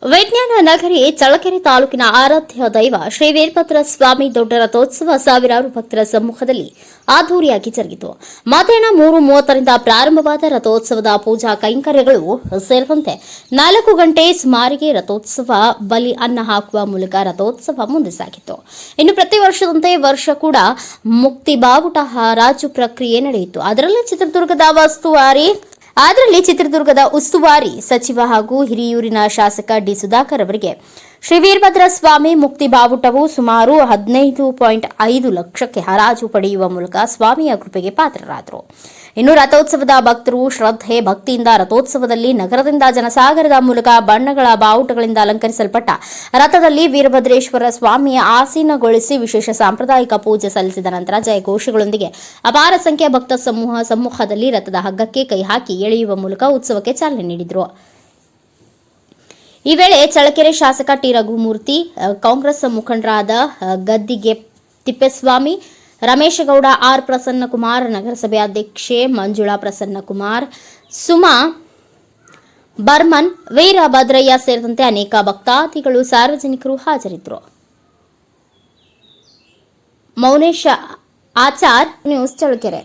ವಿಜ್ಞಾನ ನಗರಿ ಚಳ್ಳಕೆರೆ ತಾಲೂಕಿನ ಆರಾಧ್ಯ ದೈವ ಶ್ರೀ ವೀರಭದ್ರ ಸ್ವಾಮಿ ದೊಡ್ಡ ರಥೋತ್ಸವ ಸಾವಿರಾರು ಭಕ್ತರ ಸಮ್ಮುಖದಲ್ಲಿ ಅದ್ದೂರಿಯಾಗಿ ಜರುಗಿತು. ಮಧ್ಯಾಹ್ನ 3:30ರಿಂದ ಪ್ರಾರಂಭವಾದ ರಥೋತ್ಸವದ ಪೂಜಾ ಕೈಂಕರ್ಯಗಳು ಸೇರಿದಂತೆ 4 ಗಂಟೆ ಸುಮಾರಿಗೆ ರಥೋತ್ಸವ ಬಲಿ ಅನ್ನ ಹಾಕುವ ಮೂಲಕ ರಥೋತ್ಸವ ಮುಂದೆ ಸಾಗಿತು. ಇನ್ನು ಪ್ರತಿ ವರ್ಷದಂತೆ ವರ್ಷ ಕೂಡ ಮುಕ್ತಿ ಬಾವುಟ ಹರಾಜು ಪ್ರಕ್ರಿಯೆ ನಡೆಯಿತು. ಅದರಲ್ಲಿ ಚಿತ್ರದುರ್ಗದ ಉಸ್ತುವಾರಿ ಸಚಿವ ಹಾಗೂ ಹಿರಿಯೂರಿನ ಶಾಸಕ ಡಿ ಸುಧಾಕರ್ ಅವರಿಗೆ ಶ್ರೀ ವೀರಭದ್ರ ಸ್ವಾಮಿ ಮುಕ್ತಿ ಬಾವುಟವು ಸುಮಾರು 15.5 ಲಕ್ಷಕ್ಕೆ ಹರಾಜು ಪಡೆಯುವ ಮೂಲಕ ಸ್ವಾಮಿಯ ಕೃಪೆಗೆ ಪಾತ್ರರಾದರು. ಇನ್ನು ರಥೋತ್ಸವದ ಭಕ್ತರು ಶ್ರದ್ಧೆ ಭಕ್ತಿಯಿಂದ ರಥೋತ್ಸವದಲ್ಲಿ ನಗರದಿಂದ ಜನಸಾಗರದ ಮೂಲಕ ಬಣ್ಣಗಳ ಬಾವುಟಗಳಿಂದ ಅಲಂಕರಿಸಲ್ಪಟ್ಟ ರಥದಲ್ಲಿ ವೀರಭದ್ರೇಶ್ವರ ಸ್ವಾಮಿಯ ಆಸೀನಗೊಳಿಸಿ ವಿಶೇಷ ಸಾಂಪ್ರದಾಯಿಕ ಪೂಜೆ ಸಲ್ಲಿಸಿದ ನಂತರ ಜಯಘೋಷಗಳೊಂದಿಗೆ ಅಪಾರ ಸಂಖ್ಯೆಯ ಭಕ್ತ ಸಮ್ಮುಖದಲ್ಲಿ ರಥದ ಹಗ್ಗಕ್ಕೆ ಕೈ ಹಾಕಿ ಎಳೆಯುವ ಮೂಲಕ ಉತ್ಸವಕ್ಕೆ ಚಾಲನೆ ನೀಡಿದರು. ಈ ವೇಳೆ ಚಳ್ಳಕೆರೆ ಶಾಸಕ ಟಿ ರಘುಮೂರ್ತಿ, ಕಾಂಗ್ರೆಸ್ ಮುಖಂಡರಾದ ಗದ್ದಿಗೆ ತಿಪ್ಪೇಸ್ವಾಮಿ, ರಮೇಶಗೌಡ, ಆರ್ ಪ್ರಸನ್ನಕುಮಾರ್, ನಗರಸಭೆ ಅಧ್ಯಕ್ಷೆ ಮಂಜುಳಾ ಪ್ರಸನ್ನಕುಮಾರ್, ಸುಮಾ ಬರ್ಮನ್, ವೀರಭದ್ರಯ್ಯ ಸೇರಿದಂತೆ ಅನೇಕ ಭಕ್ತಾದಿಗಳು ಸಾರ್ವಜನಿಕರು ಹಾಜರಿದ್ದರು. ಮೌನೇಶ ಆಚಾರ್, ನ್ಯೂಸ್ ಚಳ್ಳಕೆರೆ.